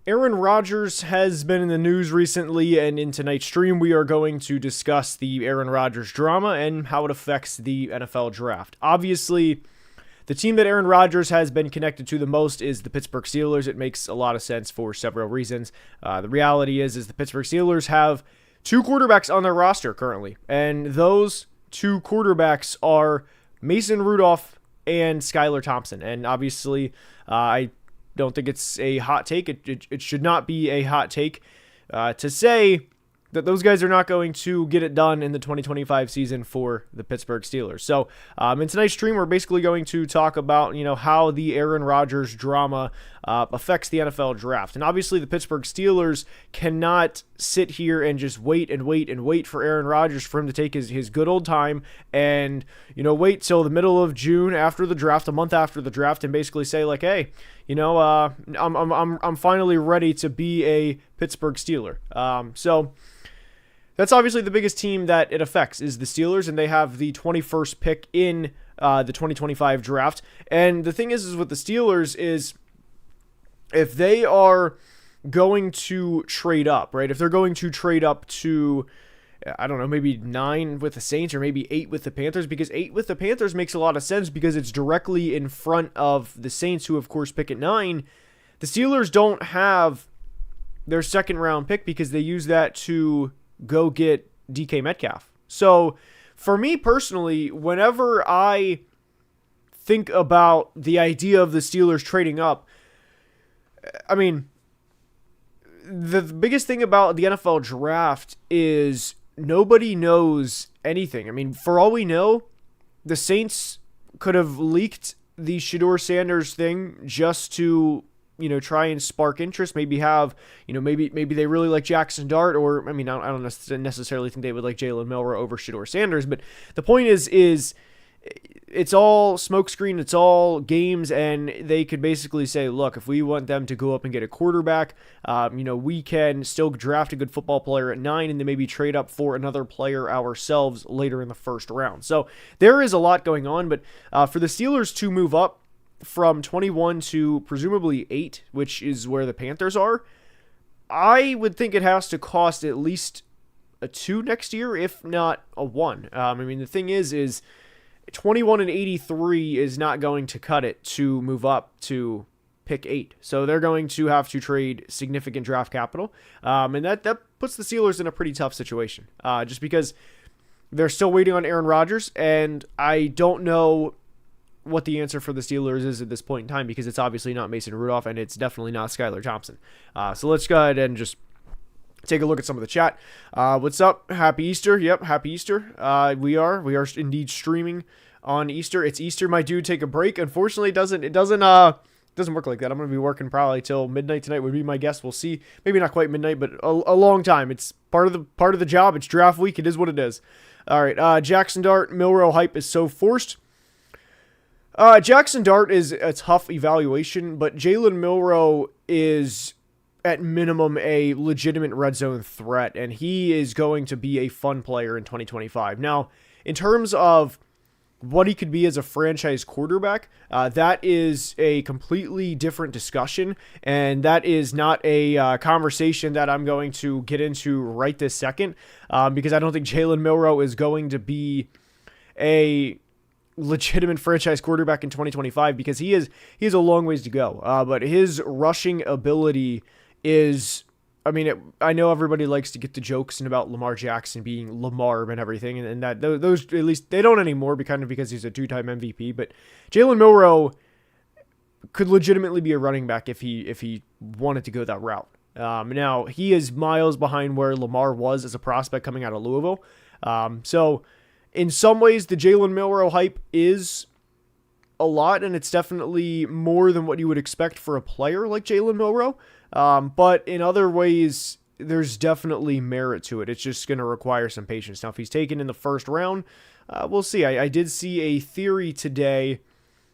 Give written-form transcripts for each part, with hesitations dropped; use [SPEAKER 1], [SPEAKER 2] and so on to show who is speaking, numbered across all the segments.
[SPEAKER 1] Aaron Rodgers has been in the news recently, and in tonight's stream, we are going to discuss the Aaron Rodgers drama and how it affects the NFL draft. Obviously, the team that Aaron Rodgers has been connected to the most is the Pittsburgh Steelers. It makes a lot of sense for several reasons. The reality is the Pittsburgh Steelers have two quarterbacks on their roster currently, and those two quarterbacks are Mason Rudolph and Skylar Thompson. And obviously, I don't think it's a hot take. It should not be a hot take to say that those guys are not going to get it done in the 2025 season for the Pittsburgh Steelers. So in tonight's stream, we're basically going to talk about, how the Aaron Rodgers drama affects the NFL draft. And obviously the Pittsburgh Steelers cannot sit here and just wait for Aaron Rodgers for him to take his good old time and, wait till the middle of June after the draft, a month after the draft, and basically say like, hey, I'm finally ready to be a Pittsburgh Steeler. So that's obviously the biggest team that it affects is the Steelers, and they have the 21st pick in the 2025 draft. And the thing is with the Steelers is if they are going to trade up, right? If they're going to trade up to, I don't know, maybe 9 with the Saints or maybe 8 with the Panthers, because 8 with the Panthers makes a lot of sense because it's directly in front of the Saints, who of course pick at 9. The Steelers don't have their second round pick because they use that to go get DK Metcalf. So for me personally, whenever I think about the idea of the Steelers trading up, I mean, the biggest thing about the NFL draft is nobody knows anything. I mean, for all we know, the Saints could have leaked the Shedeur Sanders thing just to try and spark interest, maybe have, maybe they really like Jackson Dart, or, I mean, I don't necessarily think they would like Jalen Milroe over Shedeur Sanders, but the point is it's all smokescreen, it's all games, and they could basically say, look, if we want them to go up and get a quarterback, we can still draft a good football player at 9 and then maybe trade up for another player ourselves later in the first round. So there is a lot going on, but for the Steelers to move up from 21 to presumably 8, which is where the Panthers are, I would think it has to cost at least a 2 next year, if not a 1. I mean, the thing is 21 and 83 is not going to cut it to move up to pick 8. So they're going to have to trade significant draft capital. And that puts the Steelers in a pretty tough situation, just because they're still waiting on Aaron Rodgers, and I don't know what the answer for the Steelers is at this point in time, because it's obviously not Mason Rudolph and it's definitely not Skylar Thompson. So let's go ahead and just take a look at some of the chat. What's up? Happy Easter. Yep, happy Easter. We are indeed streaming on Easter. It's Easter, my dude. Take a break. Unfortunately, it doesn't work like that. I'm going to be working probably till midnight tonight would be my guess. We'll see. Maybe not quite midnight, but a long time. It's part of the job. It's draft week. It is what it is. All right. Jackson Dart, Milroe hype is so forced. Jackson Dart is a tough evaluation, but Jalen Milroe is at minimum a legitimate red zone threat, and he is going to be a fun player in 2025. Now, in terms of what he could be as a franchise quarterback, that is a completely different discussion, and that is not a conversation that I'm going to get into right this second, because I don't think Jalen Milroe is going to be a legitimate franchise quarterback in 2025, because he has a long ways to go. But his rushing ability is, I mean, I know everybody likes to get the jokes about Lamar Jackson being Lamar and everything, and that those, at least they don't anymore, because he's a 2-time MVP. But Jalen Milroe could legitimately be a running back if he wanted to go that route. Now he is miles behind where Lamar was as a prospect coming out of Louisville. So in some ways, the Jalen Milroe hype is a lot, and it's definitely more than what you would expect for a player like Jalen Milroe. But in other ways, there's definitely merit to it. It's just going to require some patience. Now, if he's taken in the first round, we'll see. I did see a theory today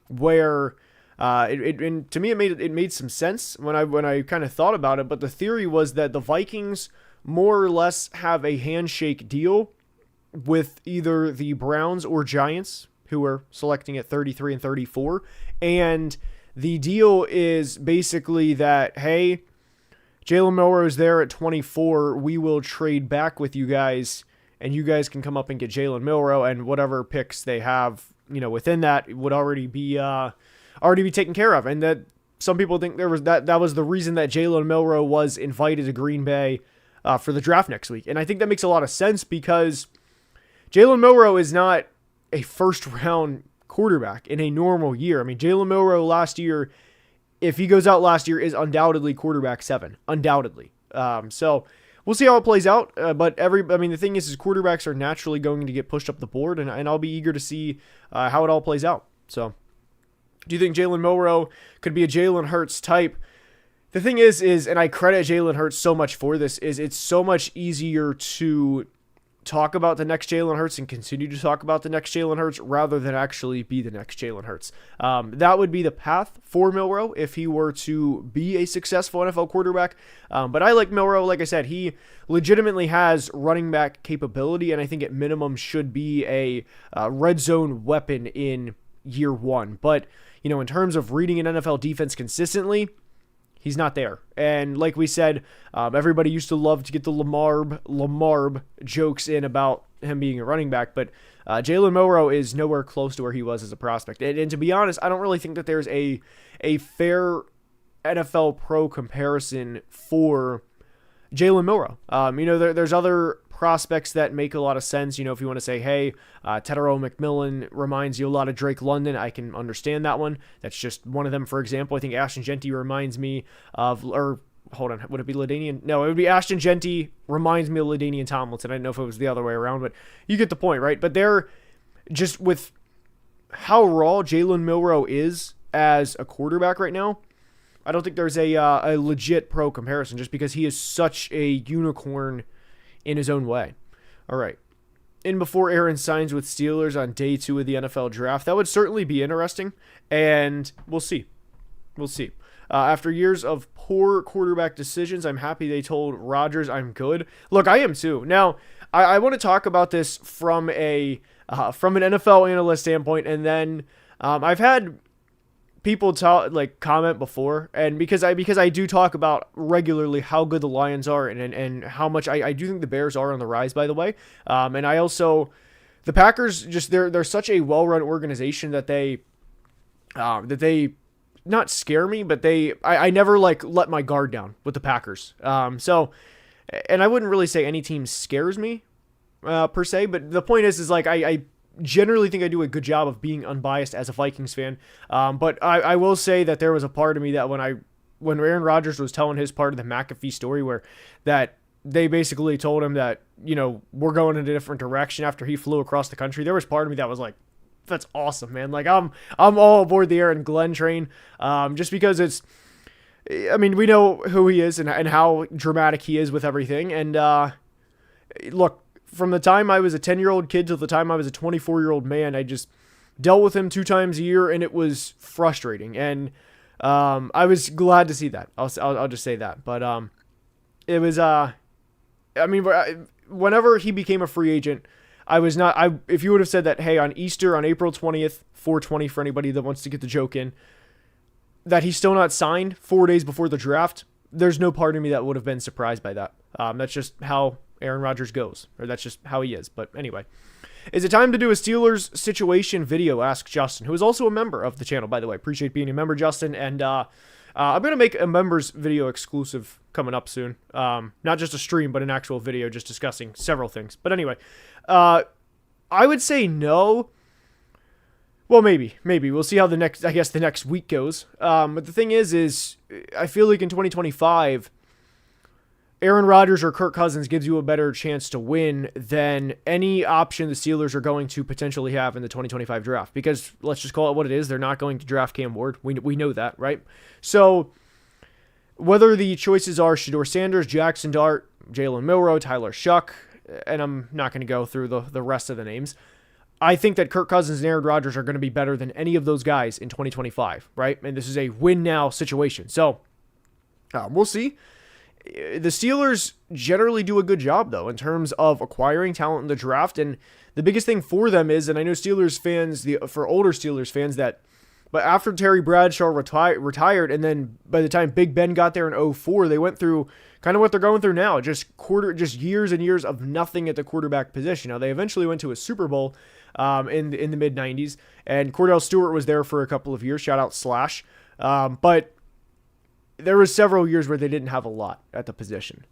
[SPEAKER 1] where and to me it made some sense when I kind of thought about it. But the theory was that the Vikings more or less have a handshake deal with either the Browns or Giants, who are selecting at 33 and 34. And the deal is basically that, hey, Jalen Milroe is there at 24. We will trade back with you guys, and you guys can come up and get Jalen Milroe, and whatever picks they have, within that would already be taken care of. And that some people think that was the reason that Jalen Milroe was invited to Green Bay for the draft next week. And I think that makes a lot of sense because Jalen Milroe is not a first-round quarterback in a normal year. I mean, Jalen Milroe last year, if he goes out last year, is undoubtedly quarterback 7. Undoubtedly. So we'll see how it plays out. But the thing is quarterbacks are naturally going to get pushed up the board, and I'll be eager to see how it all plays out. So do you think Jalen Milroe could be a Jalen Hurts type? The thing is, and I credit Jalen Hurts so much for this, is it's so much easier to talk about the next Jalen Hurts and continue to talk about the next Jalen Hurts rather than actually be the next Jalen Hurts. That would be the path for Milroe if he were to be a successful NFL quarterback. But I like Milroe. Like I said, he legitimately has running back capability, and I think at minimum should be a red zone weapon in year one. But, in terms of reading an NFL defense consistently, he's not there. And like we said, everybody used to love to get the Lamarb jokes in about him being a running back, but Jalen Milroe is nowhere close to where he was as a prospect. And to be honest, I don't really think that there's a fair NFL pro comparison for Jalen Milroe. There's other prospects that make a lot of sense. If you want to say, hey, Tedero McMillan reminds you a lot of Drake London, I can understand that one. That's just one of them, for example. I think Ashton Genty reminds me of, or hold on, would it be LaDainian? No, it would be Ashton Genty reminds me of LaDainian Tomlinson. I didn't know if it was the other way around, but you get the point, right? But they're just with how raw Jalen Milroe is as a quarterback right now, I don't think there's a legit pro comparison just because he is such a unicorn in his own way. All right. And before Aaron signs with Steelers on day 2 of the NFL draft, that would certainly be interesting. And we'll see. After years of poor quarterback decisions, I'm happy they told Rodgers I'm good. Look, I am too. Now, I want to talk about this from an NFL analyst standpoint, and then I've had people comment before, and because I do talk about regularly how good the Lions are and how much I do think the Bears are on the rise, by the way. And I also, the Packers, just they're such a well-run organization that they not scare me, but I never let my guard down with the Packers. So, and I wouldn't really say any team scares me per se, but the point is I generally think I do a good job of being unbiased as a Vikings fan. But I will say that there was a part of me that when Aaron Rodgers was telling his part of the McAfee story where that they basically told him that, we're going in a different direction after he flew across the country, there was part of me that was like, that's awesome, man. I'm all aboard the Aaron Glenn train. Just because we know who he is and how dramatic he is with everything. And look, from the time I was a 10-year-old kid to the time I was a 24-year-old man, I just dealt with him 2 times a year, and it was frustrating. And I was glad to see that. I'll just say that. But it was, whenever he became a free agent, I was not, if you would have said that, hey, on Easter, on April 20th, 420 for anybody that wants to get the joke in, that he's still not signed 4 days before the draft, there's no part of me that would have been surprised by that. That's just how Aaron Rodgers goes, or that's just how he is. But anyway, is it time to do a Steelers situation video? Asked Justin, who is also a member of the channel, by the way. Appreciate being a member, Justin. And I'm going to make a members video exclusive coming up soon. Not just a stream, but an actual video just discussing several things. But anyway, I would say no. Well, maybe. We'll see how the next week goes. But the thing is I feel like in 2025, Aaron Rodgers or Kirk Cousins gives you a better chance to win than any option the Steelers are going to potentially have in the 2025 draft. Because let's just call it what it is. They're not going to draft Cam Ward. We know that, right? So whether the choices are Shedeur Sanders, Jackson Dart, Jalen Milroe, Tyler Shuck, and I'm not going to go through the rest of the names, I think that Kirk Cousins and Aaron Rodgers are going to be better than any of those guys in 2025, right? And this is a win-now situation. So we'll see. The Steelers generally do a good job, though, in terms of acquiring talent in the draft. And the biggest thing for them is, and I know Steelers fans, for older Steelers fans that But after Terry Bradshaw retired, and then by the time Big Ben got there in 2004, they went through kind of what they're going through now, just years and years of nothing at the quarterback position. Now, they eventually went to a Super Bowl in the mid-'90s, and Cordell Stewart was there for a couple of years. Shout out Slash. But there was several years where they didn't have a lot at the position.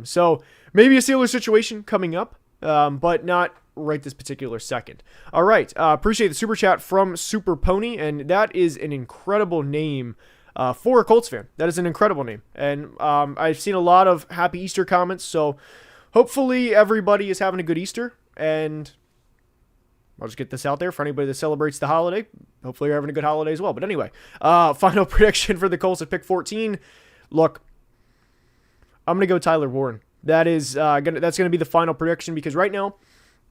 [SPEAKER 1] So maybe a Steelers situation coming up, but not right this particular second. All right. Appreciate the super chat from Super Pony, and that is an incredible name for a Colts fan. That is an incredible name. And I've seen a lot of happy Easter comments, so hopefully everybody is having a good Easter, and I'll just get this out there for anybody that celebrates the holiday. Hopefully you're having a good holiday as well. But anyway, final prediction for the Colts at pick 14. Look, I'm going to go Tyler Warren. That's going to be the final prediction, because right now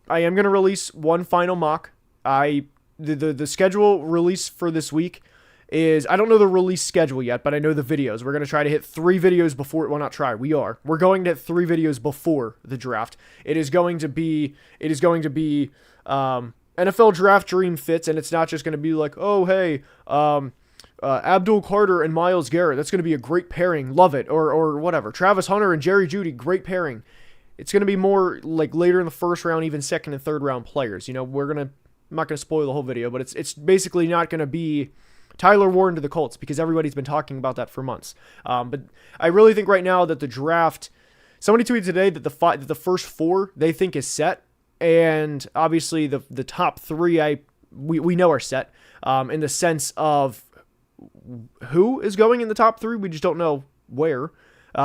[SPEAKER 1] I am going to release one final mock. The schedule release for this week is, I don't know the release schedule yet, but I know the videos. We're going to try to hit 3 videos before, well, not try, we're going to hit 3 videos before the draft. It is going to be NFL Draft Dream Fits, and it's not just going to be like, oh, hey, Abdul Carter and Myles Garrett, that's going to be a great pairing, love it, or whatever. Travis Hunter and Jerry Jeudy, great pairing. It's going to be more like later in the first round, even second and third round players. I'm not going to spoil the whole video, but it's basically not going to be Tyler Warren to the Colts, because everybody's been talking about that for months. But I really think right now that the draft, somebody tweeted today that the first 4 they think is set, and obviously the top 3 we know are set, in the sense of who is going in the top 3. We just don't know where.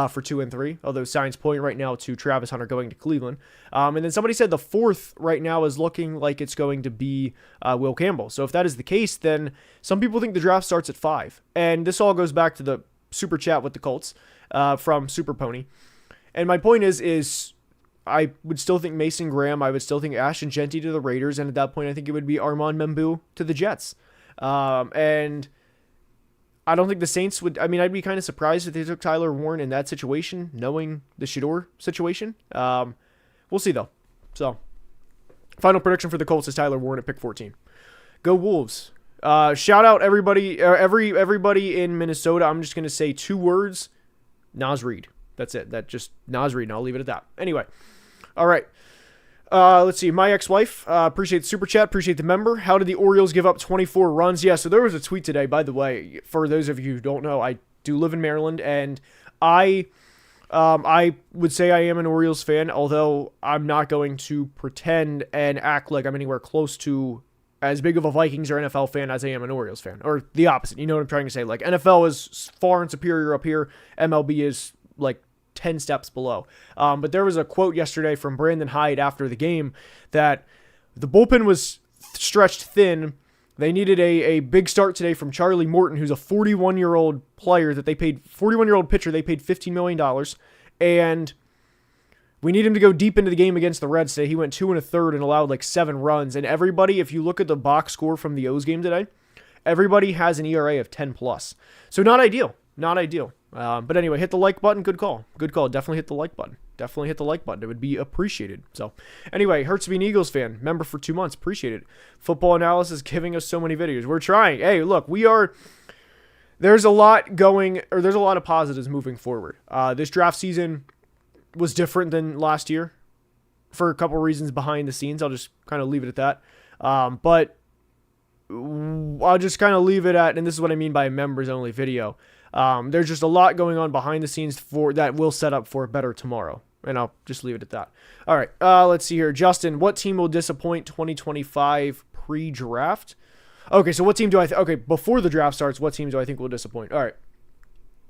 [SPEAKER 1] For 2 and 3, although signs point right now to Travis Hunter going to Cleveland. And then somebody said the 4th right now is looking like it's going to be Will Campbell. So if that is the case, then some people think the draft starts at 5. And this all goes back to the super chat with the Colts from Super Pony. And my point is I would still think Mason Graham. I would still think Ashton Genty to the Raiders. And at that point, I think it would be Armand Membu to the Jets. And I don't think the Saints would. I mean, I'd be kind of surprised if they took Tyler Warren in that situation, knowing the Shador situation. We'll see, though. So, final prediction for the Colts is Tyler Warren at pick 14. Go Wolves. Shout out everybody in Minnesota. I'm just going to say 2 words. Nas Reed. That's it. That just Nas Reed, and I'll leave it at that. Anyway. All right. Let's see. My ex-wife, appreciate the super chat, appreciate the member. How did the Orioles give up 24 runs? Yeah, so there was a tweet today, by the way, for those of you who don't know, I do live in Maryland, and I would say I am an Orioles fan, although I'm not going to pretend and act like I'm anywhere close to as big of a Vikings or NFL fan as I am an Orioles fan, or the opposite. You know what I'm trying to say? Like, NFL is far and superior up here. MLB is like 10 steps below. But there was a quote yesterday from Brandon Hyde after the game that the bullpen was stretched thin. They needed a big start today from Charlie Morton, who's a 41-year-old player that they paid, 41-year-old pitcher they paid $15 million. And we need him to go deep into the game against the Reds today. He went 2 1/3 and allowed like 7 runs. And everybody, if you look at the box score from the O's game today, everybody has an ERA of 10+. So not ideal. Not ideal. But anyway, hit the like button. Good call. Good call. Definitely hit the like button. Definitely hit the like button. It would be appreciated. So anyway, hurts to be an Eagles fan. Member for 2 months. Appreciate it. Football Analysis giving us so many videos. We're trying. Hey, look, there's a lot of positives moving forward. This draft season was different than last year for a couple reasons behind the scenes. I'll just kind of leave it at that. But I'll just kind of leave it at, and this is what I mean by a members only video. There's just a lot going on behind the scenes for that will set up for a better tomorrow. And I'll just leave it at that. All right. Let's see here. Justin, what team will disappoint 2025 pre-draft? Okay, so what team do I okay, before the draft starts, what teams do I think will disappoint? All right.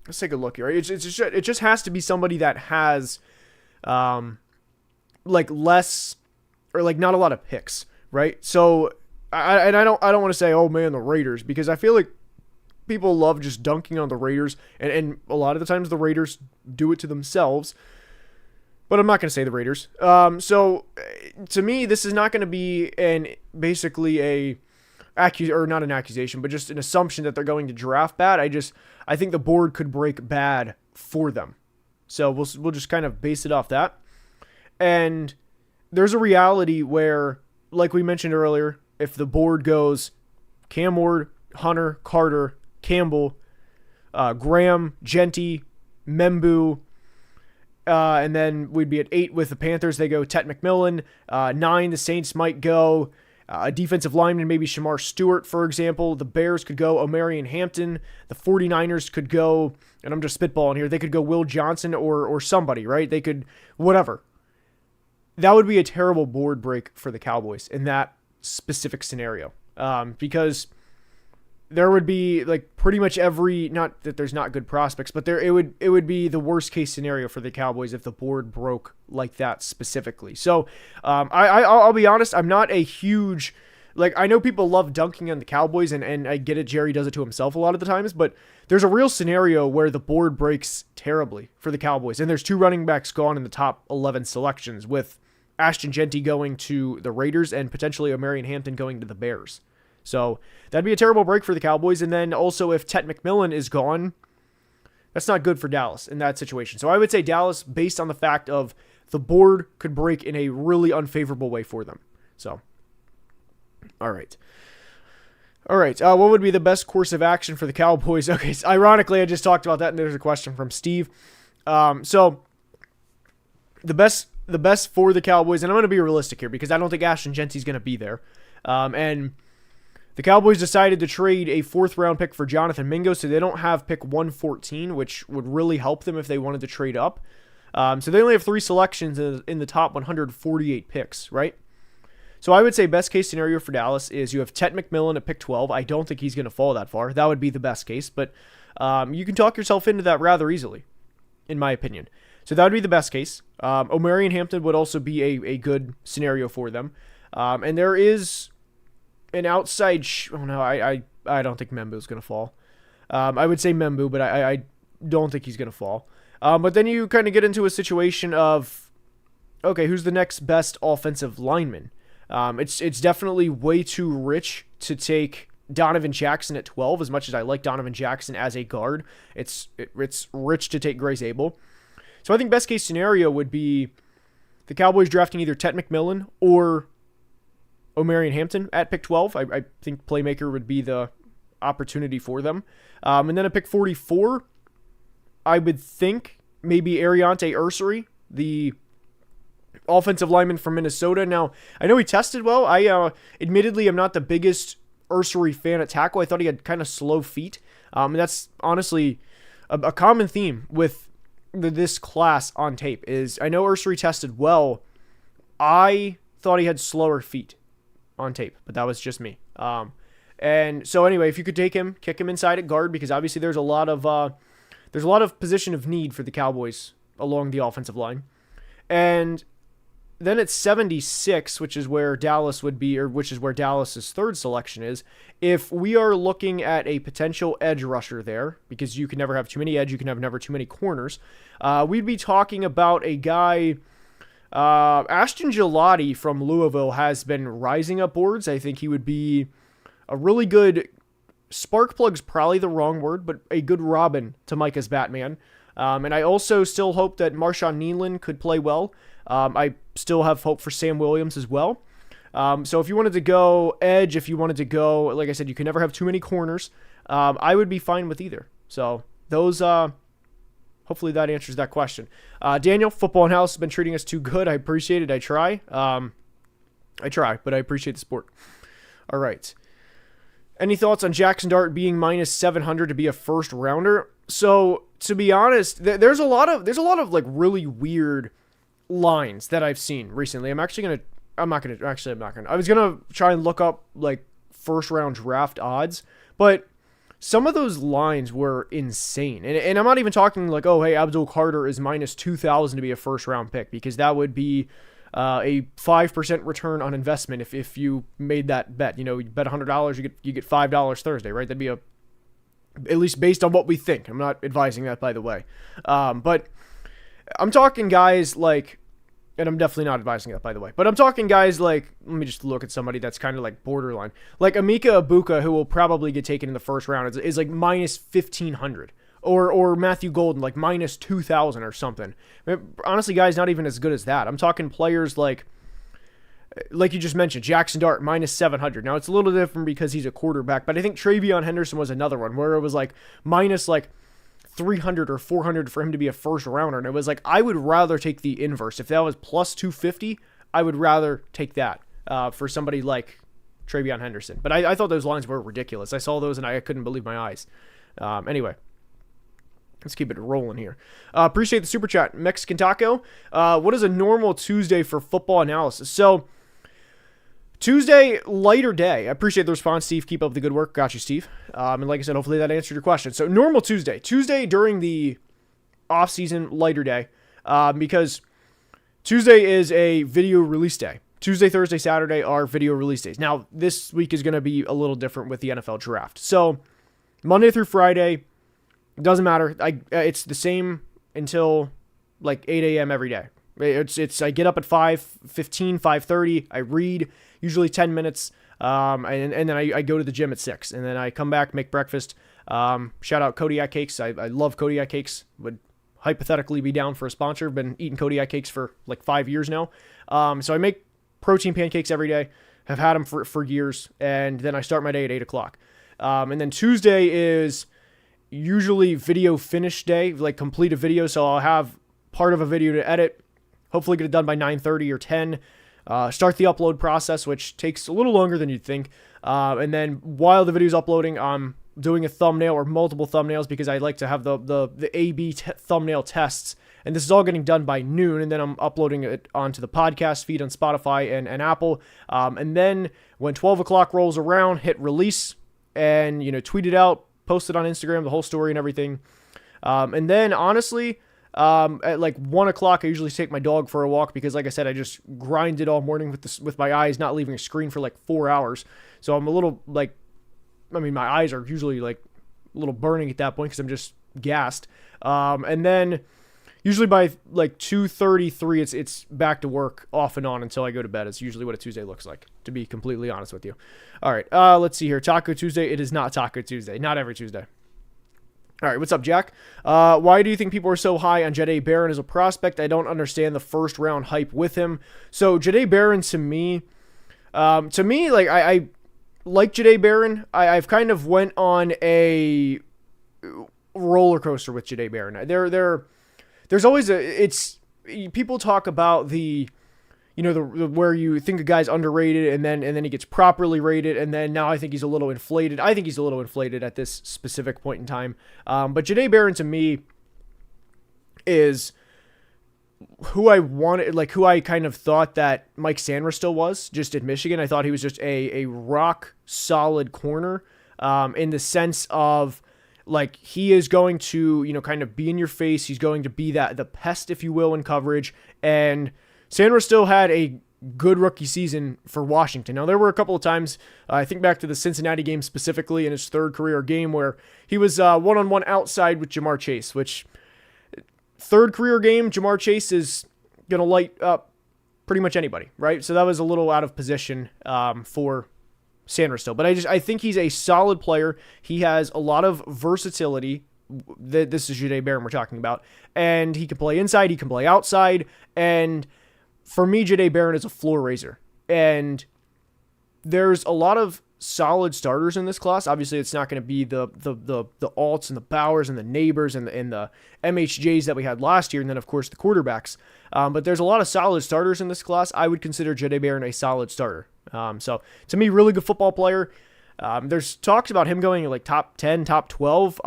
[SPEAKER 1] Let's take a look here. It just has to be somebody that has like less or like not a lot of picks, right? So I don't want to say, oh man, the Raiders, because I feel like people love just dunking on the Raiders, and a lot of the times the Raiders do it to themselves. But I'm not going to say the Raiders. So to me, this is not going to be basically not an accusation, but just an assumption that they're going to draft bad. I think the board could break bad for them. So we'll just kind of base it off that. And there's a reality where, like we mentioned earlier, if the board goes Cam Ward, Hunter, Carter, Campbell, Graham, Genty, Membu, and then we'd be at 8 with the Panthers. They go Tet McMillan. 9, the Saints might go a defensive lineman, maybe Shamar Stewart, for example. The Bears could go Omarion Hampton. The 49ers could go, and I'm just spitballing here, they could go Will Johnson or somebody, right? They could, whatever. That would be a terrible board break for the Cowboys in that specific scenario, because there would be like pretty much every, not that there's not good prospects, but it would be the worst case scenario for the Cowboys if the board broke like that specifically. So I'll be honest, I'm not a huge, like, I know people love dunking on the Cowboys, and I get it, Jerry does it to himself a lot of the times, but there's a real scenario where the board breaks terribly for the Cowboys, and there's 2 running backs gone in the top 11 selections, with Ashton Genty going to the Raiders and potentially Omarion Hampton going to the Bears. So that'd be a terrible break for the Cowboys. And then also, if Tet McMillan is gone, that's not good for Dallas in that situation. So I would say Dallas, based on the fact of the board could break in a really unfavorable way for them. So, all right. What would be the best course of action for the Cowboys? Okay, so ironically, I just talked about that, and there's a question from Steve. So the best for the Cowboys, and I'm going to be realistic here because I don't think Ashton Genty's going to be there. And the Cowboys decided to trade a 4th-round pick for Jonathan Mingo, so they don't have pick 114, which would really help them if they wanted to trade up. So they only have 3 selections in the top 148 picks, right? So I would say best case scenario for Dallas is you have Tet McMillan at pick 12. I don't think he's going to fall that far. That would be the best case, but you can talk yourself into that rather easily, in my opinion. So that would be the best case. Omarion Hampton would also be a good scenario for them. And there is an outside... I don't think Membu's going to fall. I would say Membu, but I don't think he's going to fall. But then you kind of get into a situation of, okay, who's the next best offensive lineman? It's definitely way too rich to take Donovan Jackson at 12, as much as I like Donovan Jackson as a guard. It's rich to take Grace Abel. So I think best case scenario would be the Cowboys drafting either Tet McMillan or Omarion Hampton at pick 12. I think playmaker would be the opportunity for them. And then at pick 44, I would think maybe Ariante Ursary, the offensive lineman from Minnesota. Now, I know he tested well. Admittedly, I'm not the biggest Ursary fan at tackle. I thought he had kind of slow feet. And that's honestly a common theme with this class on tape is I know Ursary tested well. I thought he had slower feet on tape, but that was just me. And so anyway, if you could take him, kick him inside at guard, because obviously there's a lot of position of need for the Cowboys along the offensive line. And then at 76, which is where Dallas would be, or which is where Dallas's 3rd selection is, if we are looking at a potential edge rusher there, because you can never have too many edge, you can have never too many corners, we'd be talking about a guy, Ashton Gelati from Louisville has been rising up boards. I think he would be a really good, spark plug's probably the wrong word, but a good Robin to Micah's Batman. And I also still hope that Marshawn Nealon could play well. I still have hope for Sam Williams as well. So if you wanted to go edge, if you wanted to go, like I said, you can never have too many corners. I would be fine with either. So those, hopefully that answers that question. Daniel, Football and House has been treating us too good. I appreciate it. I try, but I appreciate the support. All right. Any thoughts on Jackson Dart being minus 700 to be a 1st rounder? So to be honest, there's a lot of like really weird lines that I've seen recently. I was going to try and look up like 1st round draft odds, but some of those lines were insane. And I'm not even talking like, oh, hey, Abdul Carter is minus 2,000 to be a 1st round pick, because that would be a 5% return on investment if you made that bet. You know, you bet $100, you get $5 Thursday, right? That'd be at least based on what we think. I'm not advising that, by the way. But I'm talking guys like, and I'm definitely not advising that, by the way, but I'm talking guys like, let me just look at somebody that's kind of like borderline. Like Emeka Ibuka, who will probably get taken in the 1st round, is like minus 1,500. Or Matthew Golden, like minus 2,000 or something. I mean, honestly, guys, not even as good as that. I'm talking players like like you just mentioned, Jackson Dart minus 700. Now it's a little different because he's a quarterback, but I think Travion Henderson was another one where it was like minus like 300 or 400 for him to be a first rounder. And it was like, I would rather take the inverse. If that was plus 250, I would rather take that for somebody like Travion Henderson. But I thought those lines were ridiculous. I saw those and I couldn't believe my eyes. Anyway, let's keep it rolling here. Appreciate the super chat. Mexican Taco. What is a normal Tuesday for football analysis? So Tuesday, lighter day. I appreciate the response, Steve. Keep up the good work. Got you, Steve. And like I said, hopefully that answered your question. So normal Tuesday. Tuesday during the off-season, lighter day. Because Tuesday is a video release day. Tuesday, Thursday, Saturday are video release days. Now, this week is going to be a little different with the NFL draft. So Monday through Friday, doesn't matter. It's the same until like 8 a.m. every day. I get up at 5:15, 5:30. I read, usually 10 minutes, and then I go to the gym at 6. And then I come back, make breakfast. Shout out Kodiak Cakes. I love Kodiak Cakes. Would hypothetically be down for a sponsor. I've been eating Kodiak Cakes for like 5 years now. So I make protein pancakes every day. Have had them for years. And then I start my day at 8 o'clock. And then Tuesday is usually video finish day, like complete a video. So I'll have part of a video to edit, hopefully get it done by 9:30 or 10. Start the upload process, which takes a little longer than you'd think. And then while the video's uploading, I'm doing a thumbnail or multiple thumbnails because I like to have the A/B thumbnail tests. And this is all getting done by noon. And then I'm uploading it onto the podcast feed on Spotify and Apple. And then when 12 o'clock rolls around, hit release and, tweet it out, post it on Instagram, the whole story and everything. And then honestly, at like 1 o'clock, I usually take my dog for a walk because, like I said, I just grinded all morning with my eyes not leaving a screen for like 4 hours. So I'm a little my eyes are usually like a little burning at that point because I'm just gassed. And then usually by like 2:33, it's back to work off and on until I go to bed. It's usually what a Tuesday looks like, to be completely honest with you. All right, let's see here. Taco Tuesday. It is not Taco Tuesday. Not every Tuesday. All right, what's up, Jack? Why do you think people are so high on Jahdae Barron as a prospect? I don't understand the first round hype with him. So Jahdae Barron to me, like I like Jahdae Barron. I've kind of went on a roller coaster with Jahdae Barron. There's always people talk about the where you think a guy's underrated and then he gets properly rated, and then now I think he's a little inflated. I think he's a little inflated at this specific point in time. But Jahdae Barron to me is who I wanted, like who I kind of thought that Mike Sanders still was just at Michigan. I thought he was just a rock solid corner in the sense of like he is going to, kind of be in your face. He's going to be the pest, if you will, in coverage. And Sanders still had a good rookie season for Washington. Now, there were a couple of times, I think back to the Cincinnati game specifically in his third career game, where he was one-on-one outside with Jamar Chase, which third career game, Jamar Chase is going to light up pretty much anybody, right? So that was a little out of position for Sanders still. But I think he's a solid player. He has a lot of versatility. This is Jahdae Barron we're talking about. And he can play inside, he can play outside, and for me, Jahdae Barron is a floor raiser. And there's a lot of solid starters in this class. Obviously, it's not going to be the Alts and the Bowers and the Neighbors and the MHJs that we had last year, and then, of course, the quarterbacks. But there's a lot of solid starters in this class. I would consider Jahdae Barron a solid starter. So, to me, really good football player. There's talks about him going like top 10, top 12.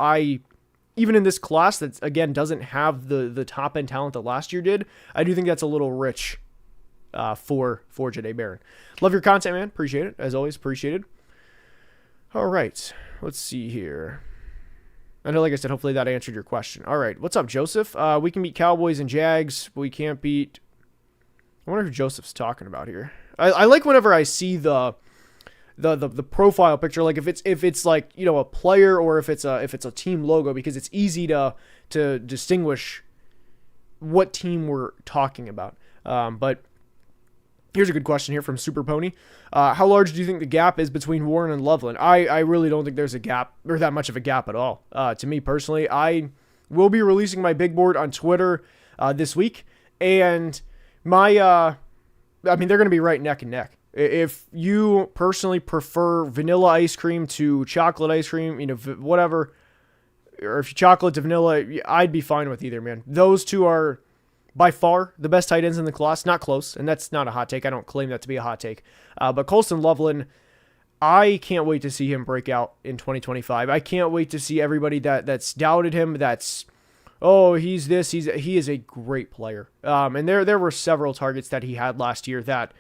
[SPEAKER 1] Even in this class that, again, doesn't have the top-end talent that last year did, I do think that's a little rich for Jahdae Barron. Love your content, man. Appreciate it. As always, appreciated. All right. Let's see here. I know, like I said, hopefully that answered your question. All right. What's up, Joseph? We can beat Cowboys and Jags, but we can't beat... I wonder who Joseph's talking about here. I like whenever I see the profile picture, like if it's like, a player or if it's a team logo, because it's easy to distinguish what team we're talking about. But here's a good question here from Super Pony. How large do you think the gap is between Warren and Loveland? I really don't think there's a gap, or that much of a gap at all. To me personally, I will be releasing my big board on Twitter this week, and my I mean, they're going to be right neck and neck. If you personally prefer vanilla ice cream to chocolate ice cream, whatever, or if you chocolate to vanilla, I'd be fine with either, man. Those two are by far the best tight ends in the class. Not close, and that's not a hot take. I don't claim that to be a hot take. But Colston Loveland, I can't wait to see him break out in 2025. I can't wait to see everybody that's doubted him, he is a great player. And there were several targets that he had last year that,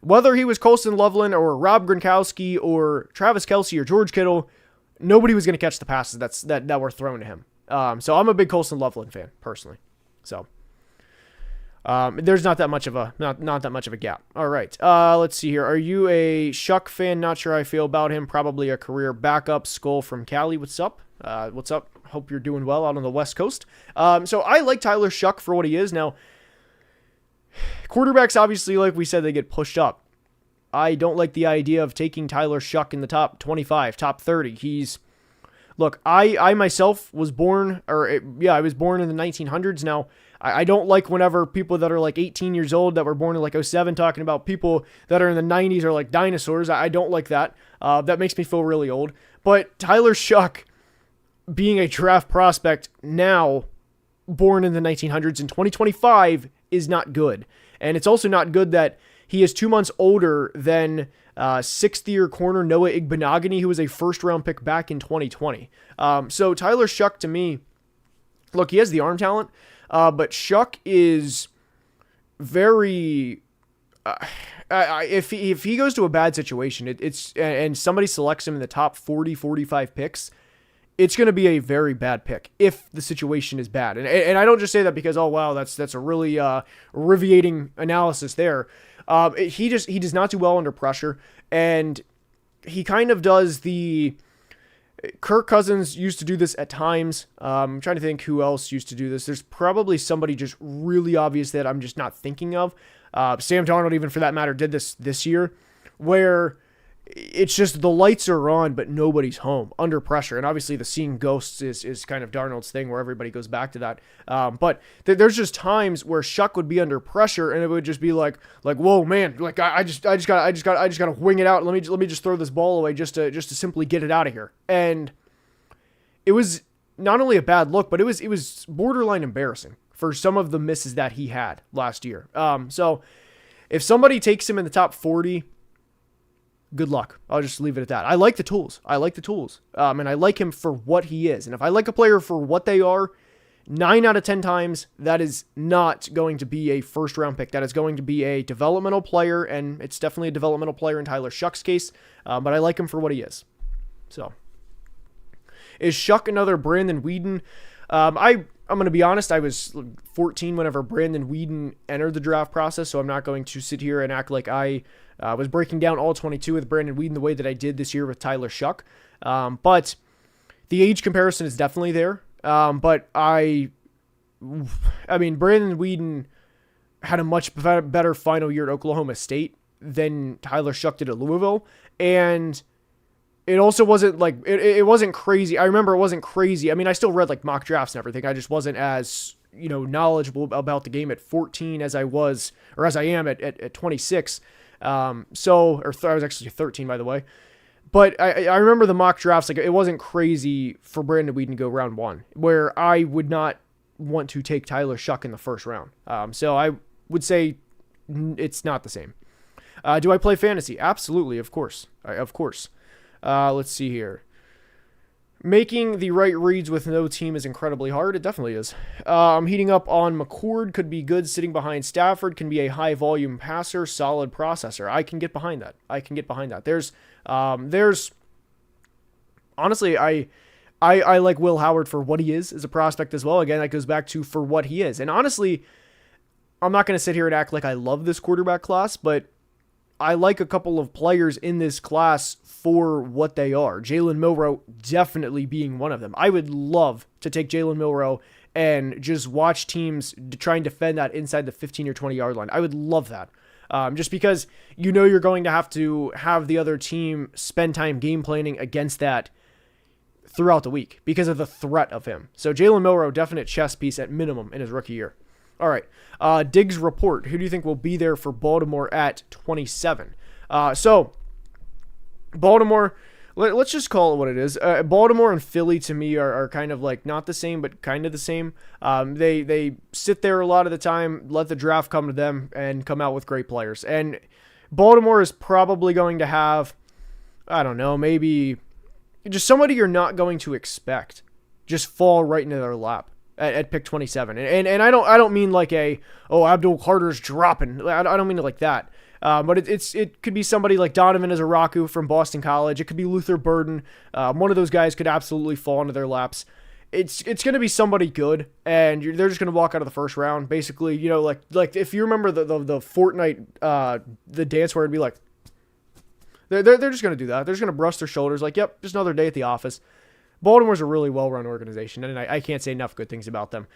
[SPEAKER 1] whether he was Colston Loveland or Rob Gronkowski or Travis Kelce or George Kittle, nobody was going to catch the passes that were thrown to him. So I'm a big Colston Loveland fan personally. So there's not that much of a gap. All right. Let's see here. Are you a Shuck fan? Not sure how I feel about him. Probably a career backup. Skull from Cali. What's up? Hope you're doing well out on the West Coast. So I like Tyler Shuck for what he is. Now, quarterbacks, obviously, like we said, they get pushed up. I don't like the idea of taking Tyler Shuck in the top 25, top 30. I myself was born, I was born in the 1900s. Now, I don't like whenever people that are like 18 years old that were born in like '07 talking about people that are in the 90s are like dinosaurs. I don't like that. That makes me feel really old. But Tyler Shuck, being a draft prospect now, born in the 1900s in 2025, is not good. And it's also not good that he is 2 months older than sixth-year corner Noah Igbenogany, who was a first-round pick back in 2020. So Tyler Shuck, to me, look, he has the arm talent, but Shuck is very... if he goes to a bad situation, and somebody selects him in the top 40, 45 picks, it's going to be a very bad pick if the situation is bad. And I don't just say that because, oh, wow, that's a really riveting analysis there. He does not do well under pressure, and he kind of does the... Kirk Cousins used to do this at times. I'm trying to think who else used to do this. There's probably somebody just really obvious that I'm just not thinking of. Sam Darnold, even for that matter, did this year, where it's just the lights are on, but nobody's home under pressure. And obviously the seeing ghosts is kind of Darnold's thing, where everybody goes back to that. But there's just times where Shuck would be under pressure, and it would just be like, whoa, man, like I just gotta wing it out. Let me just throw this ball away just to simply get it out of here. And it was not only a bad look, but it was borderline embarrassing for some of the misses that he had last year. So if somebody takes him in the top 40, good luck. I'll just leave it at that. I like the tools. And I like him for what he is. And if I like a player for what they are, 9 out of 10 times, that is not going to be a first round pick. That is going to be a developmental player, and it's definitely a developmental player in Tyler Shuck's case. But I like him for what he is. So, is Shuck another Brandon Weeden? I'm going to be honest, I was 14 whenever Brandon Weeden entered the draft process, so I'm not going to sit here and act like I was breaking down all 22 with Brandon Weeden the way that I did this year with Tyler Shuck. But the age comparison is definitely there. But I mean, Brandon Weeden had a much better final year at Oklahoma State than Tyler Shuck did at Louisville. And it also wasn't like, it wasn't crazy. I remember it wasn't crazy. I mean, I still read like mock drafts and everything. I just wasn't as, knowledgeable about the game at 14 as I was, or as I am at 26. I was actually 13, by the way. But I remember the mock drafts, like it wasn't crazy for Brandon Weeden to go round 1, where I would not want to take Tyler Shuck in the first round. So I would say it's not the same. Do I play fantasy? Absolutely, of course. Let's see here. Making the right reads with no team is incredibly hard. It definitely is. Heating up on McCord could be good. Sitting behind Stafford can be a high volume passer, solid processor. I can get behind that. There's honestly, I like Will Howard for what he is as a prospect as well. Again, that goes back to for what he is. And honestly, I'm not going to sit here and act like I love this quarterback class, but I like a couple of players in this class for what they are. Jalen Milroe definitely being one of them. I would love to take Jalen Milroe and just watch teams try and defend that inside the 15 or 20 yard line. I would love that. Just because you're going to have the other team spend time game planning against that throughout the week because of the threat of him. So Jalen Milroe, definite chess piece at minimum in his rookie year. All right. Diggs report. Who do you think will be there for Baltimore at 27? So Baltimore, let's just call it what it is. Baltimore and Philly to me are kind of like not the same, but kind of the same. They sit there a lot of the time, let the draft come to them, and come out with great players. And Baltimore is probably going to have, I don't know, maybe just somebody you're not going to expect just fall right into their lap at pick 27. And I don't mean like Abdul Carter's dropping. I don't mean it like that. But it could be somebody like Donovan Izaraku from Boston College. It could be Luther Burden. One of those guys could absolutely fall into their laps. It's going to be somebody good, and they're just going to walk out of the first round. Basically, like if you remember the Fortnite the dance where it'd be like they're just going to do that. They're just going to brush their shoulders like, yep, just another day at the office. Baltimore's a really well-run organization, and I can't say enough good things about them.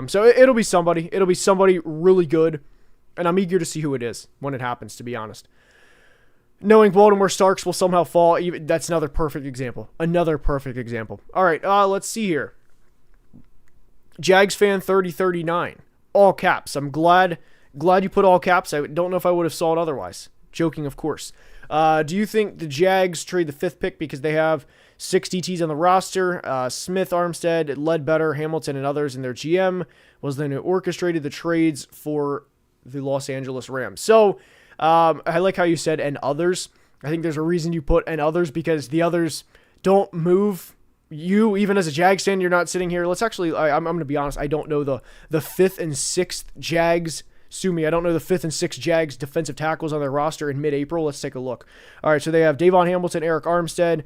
[SPEAKER 1] So it'll be somebody. It'll be somebody really good. And I'm eager to see who it is when it happens, to be honest. Knowing Baltimore Starks will somehow fall, that's another perfect example. All right, let's see here. Jags fan 3039. All caps. I'm glad you put all caps. I don't know if I would have saw it otherwise. Joking, of course. Do you think the Jags trade the 5th pick because they have 6 DTs on the roster? Smith, Armstead, Ledbetter, Hamilton, and others in their GM was then who orchestrated the trades for the Los Angeles Rams. So I like how you said and others. I think there's a reason you put and others because the others don't move. You, even as a Jags fan, you're not sitting here. Let's actually, I'm going to be honest, I don't know the 5th and 6th Jags. Sue me, I don't know the 5th and 6th Jags defensive tackles on their roster in mid-April. Let's take a look. All right, so they have Davon Hamilton, Eric Armstead,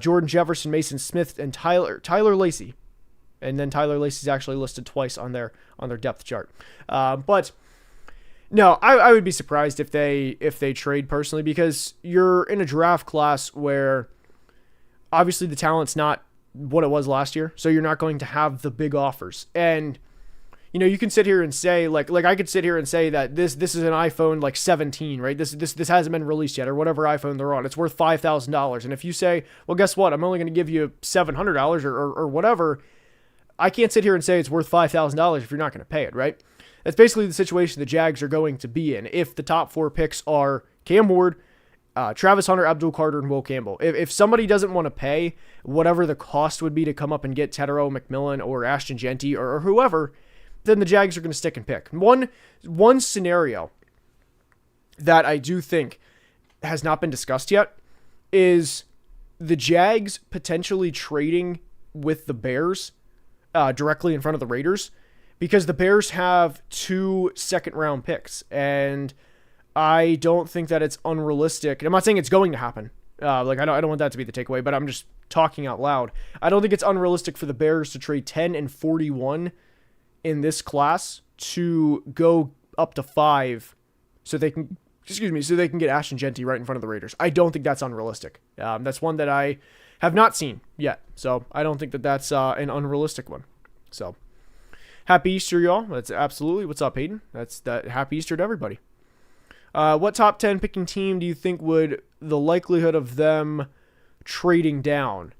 [SPEAKER 1] Jordan Jefferson, Mason Smith, and Tyler Lacey. And then Tyler Lacey's actually listed twice on their depth chart. But no, I would be surprised if they trade personally because you're in a draft class where obviously the talent's not what it was last year, so you're not going to have the big offers. And you can sit here and say like I could sit here and say that this is an iPhone like 17, right? This hasn't been released yet or whatever iPhone they're on. It's worth $5,000. And if you say, well, guess what? I'm only going to give you $700 or whatever. I can't sit here and say it's worth $5,000 if you're not going to pay it, right? That's basically the situation the Jags are going to be in if the top 4 picks are Cam Ward, Travis Hunter, Abdul Carter, and Will Campbell. If somebody doesn't want to pay whatever the cost would be to come up and get Tetero McMillan or Ashton Genty or whoever, then the Jags are going to stick and pick. One scenario that I do think has not been discussed yet is the Jags potentially trading with the Bears directly in front of the Raiders. Because the Bears have 2 second-round picks, and I don't think that it's unrealistic. I'm not saying it's going to happen. I don't want that to be the takeaway, but I'm just talking out loud. I don't think it's unrealistic for the Bears to trade 10 and 41 in this class to go up to 5, so they can get Ashton Genty right in front of the Raiders. I don't think that's unrealistic. That's one that I have not seen yet, so I don't think that that's an unrealistic one. So. Happy Easter, y'all. That's absolutely. What's up, Hayden? That's that. Happy Easter to everybody. What top 10 picking team do you think would the likelihood of them trading down?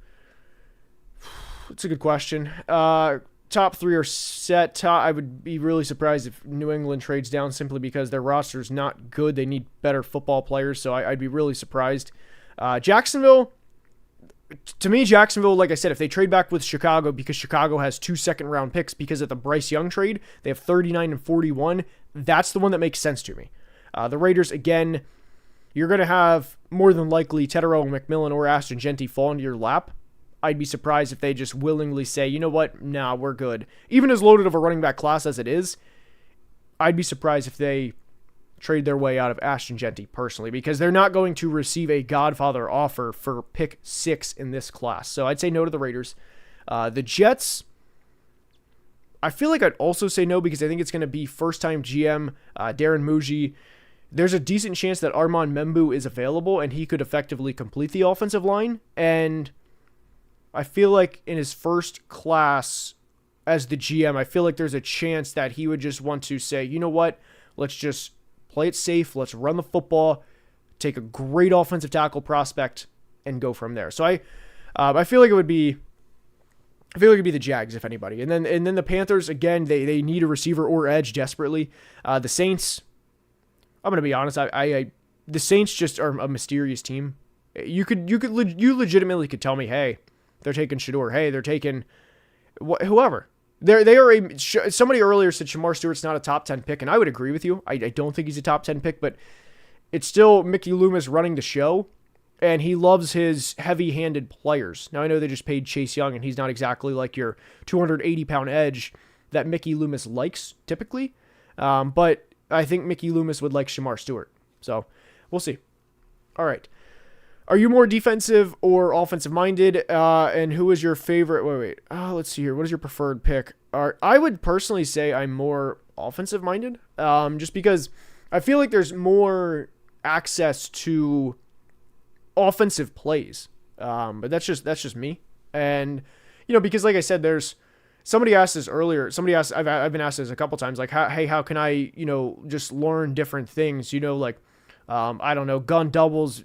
[SPEAKER 1] That's a good question. Top 3 are set. I would be really surprised if New England trades down simply because their roster is not good. They need better football players, so I'd be really surprised. Jacksonville. To me, Jacksonville, like I said, if they trade back with Chicago because Chicago has 2 second-round picks because of the Bryce Young trade, they have 39 and 41. That's the one that makes sense to me. The Raiders, again, you're going to have more than likely Tetero McMillan or Ashton Genty fall into your lap. I'd be surprised if they just willingly say, you know what, nah, we're good. Even as loaded of a running back class as it is, I'd be surprised if they trade their way out of Ashton Genty personally because they're not going to receive a Godfather offer for pick 6 in this class. So I'd say no to the Raiders. The Jets, I feel like I'd also say no because I think it's going to be first-time GM Darren Muji. There's a decent chance that Armand Membu is available and he could effectively complete the offensive line. And I feel like in his first class as the GM, I feel like there's a chance that he would just want to say, you know what, let's just play it safe. Let's run the football, take a great offensive tackle prospect, and go from there. So I feel like it would be I feel like it'd be the Jags, if anybody. And then the Panthers, again, they need a receiver or edge desperately. The Saints, I'm going to be honest, the Saints just are a mysterious team. You legitimately could tell me, hey, they're taking Shador. Hey, they're taking whoever. Somebody earlier said Shamar Stewart's not a top 10 pick, and I would agree with you. I don't think he's a top 10 pick, but it's still Mickey Loomis running the show, and he loves his heavy-handed players. Now, I know they just paid Chase Young, and he's not exactly like your 280-pound edge that Mickey Loomis likes, typically. But I think Mickey Loomis would like Shamar Stewart. So, we'll see. All right. Are you more defensive or offensive-minded? And who is your favorite? Wait. Let's see here. What is your preferred pick? I would personally say I'm more offensive-minded, just because I feel like there's more access to offensive plays. But that's just me. And, because like I said, somebody asked this earlier. I've been asked this a couple times, like, how can I, just learn different things, like, I don't know, gun doubles,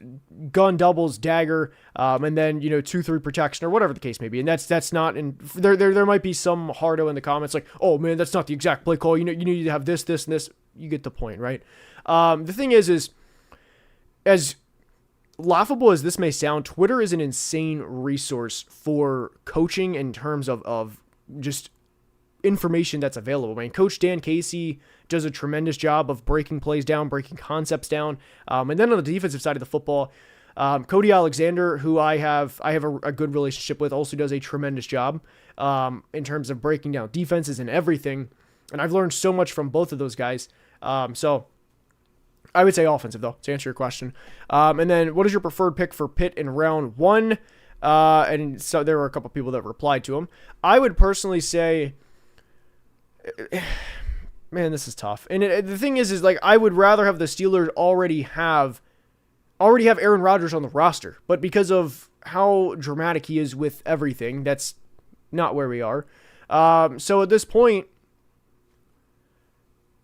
[SPEAKER 1] dagger, and then, 2-3 protection or whatever the case may be. And that's not in there might be some hardo in the comments like, oh man, that's not the exact play call. You need to have this, and this. You get the point, right? The thing is as laughable as this may sound, Twitter is an insane resource for coaching in terms of just information that's available. I mean, Coach Dan Casey does a tremendous job of breaking plays down, breaking concepts down. And then on the defensive side of the football, Cody Alexander, who I have a good relationship with, also does a tremendous job in terms of breaking down defenses and everything. And I've learned so much from both of those guys. So I would say offensive, though, to answer your question. And then what is your preferred pick for Pitt in round 1? And so there were a couple people that replied to him. I would personally say, man, this is tough. And the thing is like, I would rather have the Steelers already have Aaron Rodgers on the roster, but because of how dramatic he is with everything, that's not where we are. So at this point,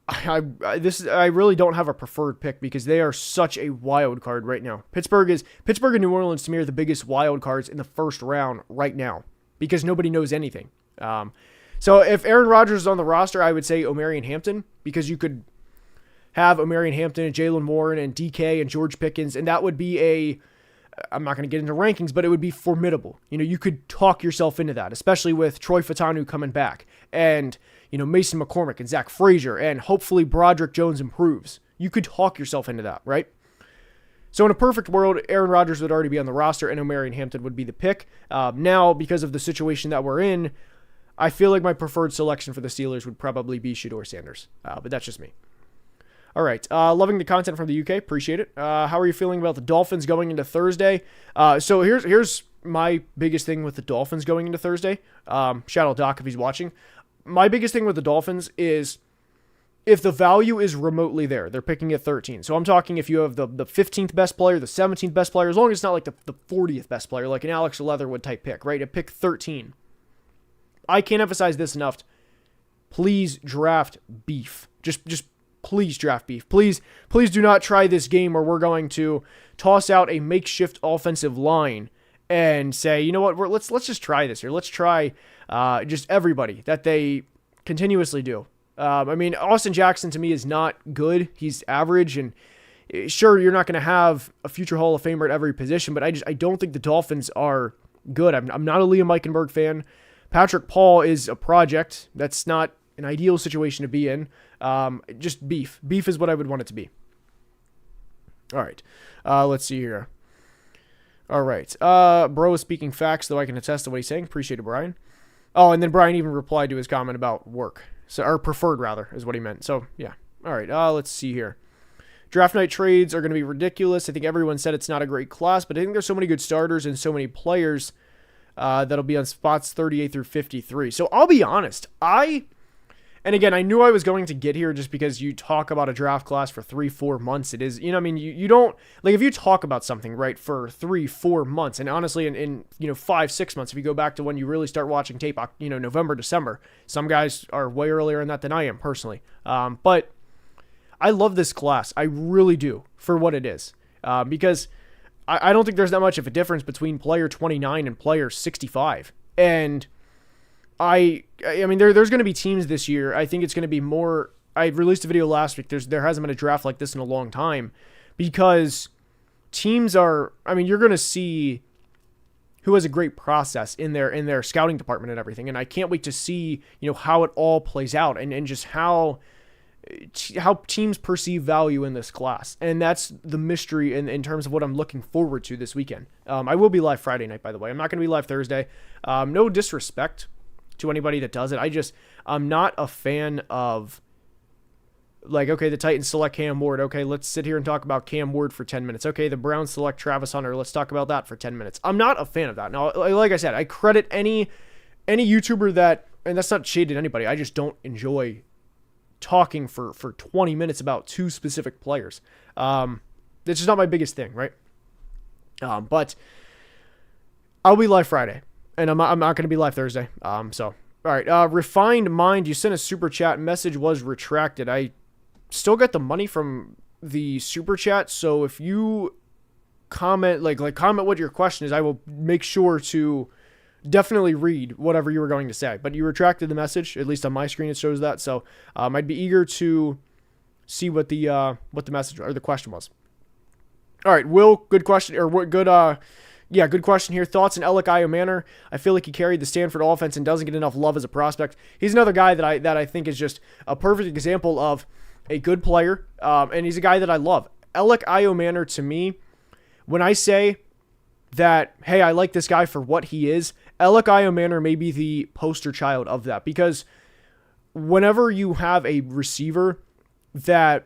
[SPEAKER 1] I really don't have a preferred pick because they are such a wild card right now. Pittsburgh and New Orleans to me are the biggest wild cards in the first round right now because nobody knows anything. So if Aaron Rodgers is on the roster, I would say Omarion Hampton, because you could have Omarion Hampton and Jalen Warren and DK and George Pickens, and that would be I'm not going to get into rankings, but it would be formidable. You could talk yourself into that, especially with Troy Fautanu coming back and, Mason McCormick and Zach Frazier, and hopefully Broderick Jones improves. You could talk yourself into that, right? So in a perfect world, Aaron Rodgers would already be on the roster and Omarion Hampton would be the pick. Now, because of the situation that we're in, I feel like my preferred selection for the Steelers would probably be Shedeur Sanders, but that's just me. All right, loving the content from the UK, appreciate it. How are you feeling about the Dolphins going into Thursday? So here's my biggest thing with the Dolphins going into Thursday. Shout out Doc if he's watching. My biggest thing with the Dolphins is if the value is remotely there, they're picking at 13. So I'm talking if you have the 15th best player, the 17th best player, as long as it's not like the 40th best player, like an Alex Leatherwood type pick, right? At pick 13. I can't emphasize this enough. Please draft beef. Just please draft beef. Please do not try this game where we're going to toss out a makeshift offensive line and say, you know what, let's just try this here. Let's try just everybody that they continuously do. Austin Jackson to me is not good. He's average, and sure, you're not going to have a future Hall of Famer at every position, but I don't think the Dolphins are good. I'm not a Liam Eichenberg fan. Patrick Paul is a project. That's not an ideal situation to be in. Just beef. Beef is what I would want it to be. All right. Let's see here. All right. Bro is speaking facts, though I can attest to what he's saying. Appreciate it, Brian. Oh, and then Brian even replied to his comment about work. So, or preferred, rather, is what he meant. So, yeah. All right. Let's see here. Draft night trades are going to be ridiculous. I think everyone said it's not a great class, but I think there's so many good starters and so many players that'll be on spots 38 through 53. So I'll be honest. And again, I knew I was going to get here just because you talk about a draft class for 3-4 months. It is, you don't, like if you talk about something, right, for 3-4 months, and honestly in 5-6 months, if you go back to when you really start watching tape, November, December, some guys are way earlier in that than I am personally. But I love this class. I really do for what it is. Because I don't think there's that much of a difference between player 29 and player 65. And I mean, there's going to be teams this year. I think it's going to be more. I released a video last week. There hasn't been a draft like this in a long time, because teams are. I mean, you're going to see who has a great process in their scouting department and everything. And I can't wait to see, how it all plays out and just how teams perceive value in this class. And that's the mystery in terms of what I'm looking forward to this weekend. I will be live Friday night, by the way. I'm not going to be live Thursday. No disrespect to anybody that does it. I'm not a fan of, like, okay, the Titans select Cam Ward. Okay, let's sit here and talk about Cam Ward for 10 minutes. Okay, the Browns select Travis Hunter. Let's talk about that for 10 minutes. I'm not a fan of that. Now, like I said, I credit any YouTuber that, and that's not shade at anybody, I just don't enjoy talking for 20 minutes about two specific players. It's just not my biggest thing, right? But I'll be live Friday, and I'm not going to be live Thursday. So, all right. Refined Mind, you sent a super chat. Message was retracted. I still get the money from the super chat, so if you comment, comment what your question is, I will make sure to definitely read whatever you were going to say. But you retracted the message, at least on my screen it shows that, so I'd be eager to see what the message or the question was. All right, Will, good question, or what good good question here. Thoughts on Alec Iomanner? I feel like he carried the Stanford offense and doesn't get enough love as a prospect. He's another guy that I think is just a perfect example of a good player, and he's a guy that I love. Alec Iomanner, to me, when I say that, hey, I like this guy for what he is, Alec Iomanner may be the poster child of that, because whenever you have a receiver that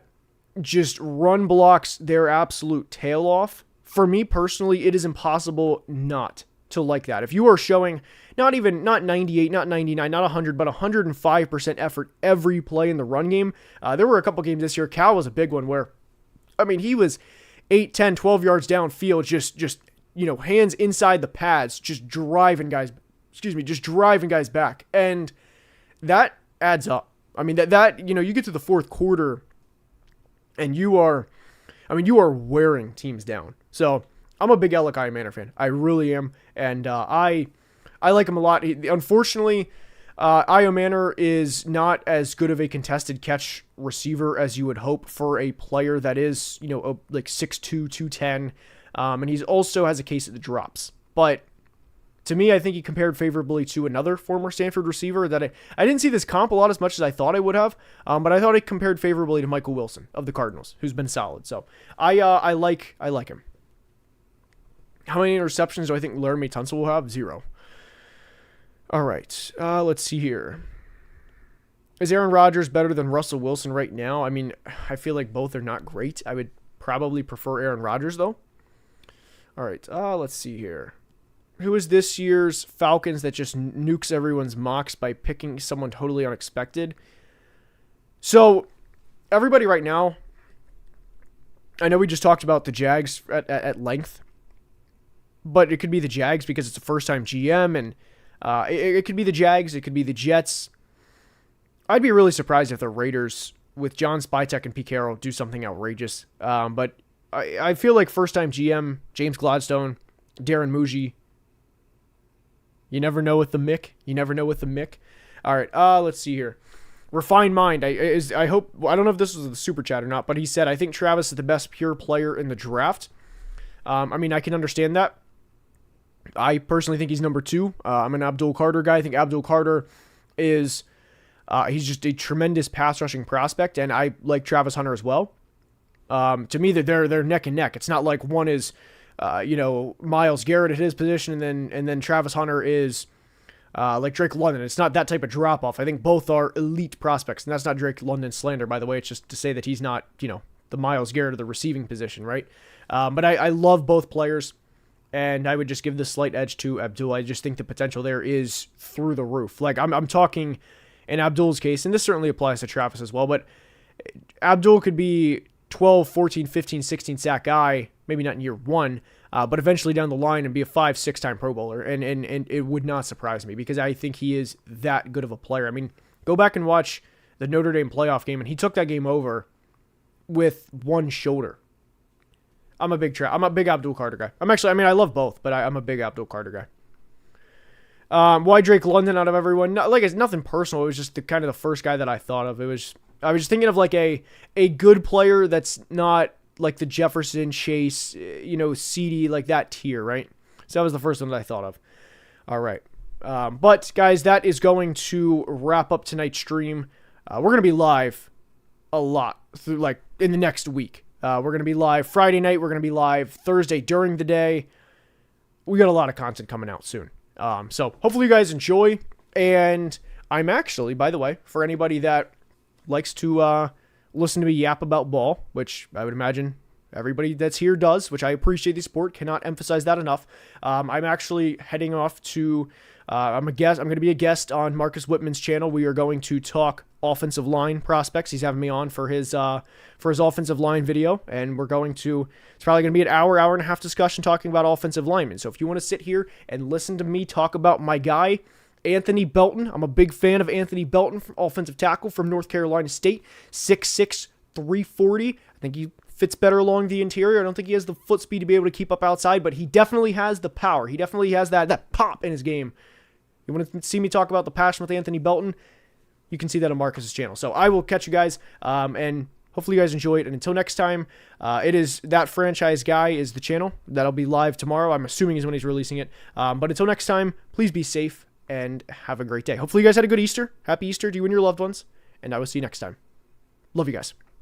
[SPEAKER 1] just run blocks their absolute tail off, for me personally, it is impossible not to like that. If you are showing not 98, not 99, not 100, but 105% effort every play in the run game. There were a couple games this year. Cal was a big one where, I mean, he was 8, 10, 12 yards downfield, just hands inside the pads, just driving guys back. And that adds up. I mean, that you get to the fourth quarter and you are wearing teams down. So I'm a big Alec Iomanner fan. I really am. And I like him a lot. Unfortunately, Iomanner is not as good of a contested catch receiver as you would hope for a player that is, like 6'2", 210. And he also has a case of the drops. But to me, I think he compared favorably to another former Stanford receiver that I didn't see this comp a lot as much as I thought I would have. But I thought he compared favorably to Michael Wilson of the Cardinals, who's been solid. So I like him. How many interceptions do I think Laramie Tunsil will have? 0. All right. Let's see here. Is Aaron Rodgers better than Russell Wilson right now? I mean, I feel like both are not great. I would probably prefer Aaron Rodgers, though. All right. Let's see here. Who is this year's Falcons that just nukes everyone's mocks by picking someone totally unexpected? So, everybody right now, I know we just talked about the Jags at length, but it could be the Jags because it's a first-time GM, and it could be the Jags, it could be the Jets. I'd be really surprised if the Raiders, with John Spytek and Pete Carroll, do something outrageous. But I feel like first-time GM, James Gladstone, Darren Muji, you never know with the Mick. All right, let's see here. Refined Mind, I hope, I don't know if this was the super chat or not, but he said, I think Travis is the best pure player in the draft. I mean, I can understand that. I personally think he's number 2. I'm an Abdul Carter guy. I think Abdul Carter is, he's just a tremendous pass rushing prospect, and I like Travis Hunter as well. To me, they're neck and neck. It's not like one is, Myles Garrett at his position, and then Travis Hunter is like Drake London. It's not that type of drop off. I think both are elite prospects, and that's not Drake London slander, by the way. It's just to say that he's not, the Myles Garrett of the receiving position, right? But I love both players, and I would just give the slight edge to Abdul. I just think the potential there is through the roof. Like, I'm talking in Abdul's case, and this certainly applies to Travis as well, but Abdul could be 12, 14, 15, 16 sack guy, maybe not in year 1, but eventually down the line and be a 5, 6-time Pro Bowler, and it would not surprise me because I think he is that good of a player. I mean, go back and watch the Notre Dame playoff game, and he took that game over with one shoulder. I'm a big Abdul Carter guy. I love both, but I'm a big Abdul Carter Why Drake London out of everyone? Like, it's nothing personal. It was just kind of the first guy that I thought of. I was just thinking of like a good player that's not like the Jefferson, Chase, CD, like that tier, right? So that was the first one that I thought of. All right. But guys, that is going to wrap up tonight's stream. We're going to be live a lot through like in the next week. We're going to be live Friday night. We're going to be live Thursday during the day. We got a lot of content coming out soon. So hopefully you guys enjoy. And I'm actually, by the way, for anybody that likes to listen to me yap about ball, which I would imagine everybody that's here does, which I appreciate the support, cannot emphasize that enough. I'm actually heading off to, I'm going to be a guest on Marcus Whitman's channel. We are going to talk offensive line prospects. He's having me on for his offensive line video, and it's probably going to be an hour and a half discussion talking about offensive linemen. So if you want to sit here and listen to me talk about my guy, Anthony Belton, I'm a big fan of Anthony Belton, offensive tackle from North Carolina State, 6'6", 340. I think he fits better along the interior. I don't think he has the foot speed to be able to keep up outside, but he definitely has the power. He definitely has that pop in his game. You want to see me talk about the passion with Anthony Belton? You can see that on Marcus's channel. So I will catch you guys, and hopefully you guys enjoy it. And until next time, it is That Franchise Guy is the channel. That'll be live tomorrow. I'm assuming is when he's releasing it. But until next time, please be safe and have a great day. Hopefully you guys had a good Easter. Happy Easter to you and your loved ones. And I will see you next time. Love you guys.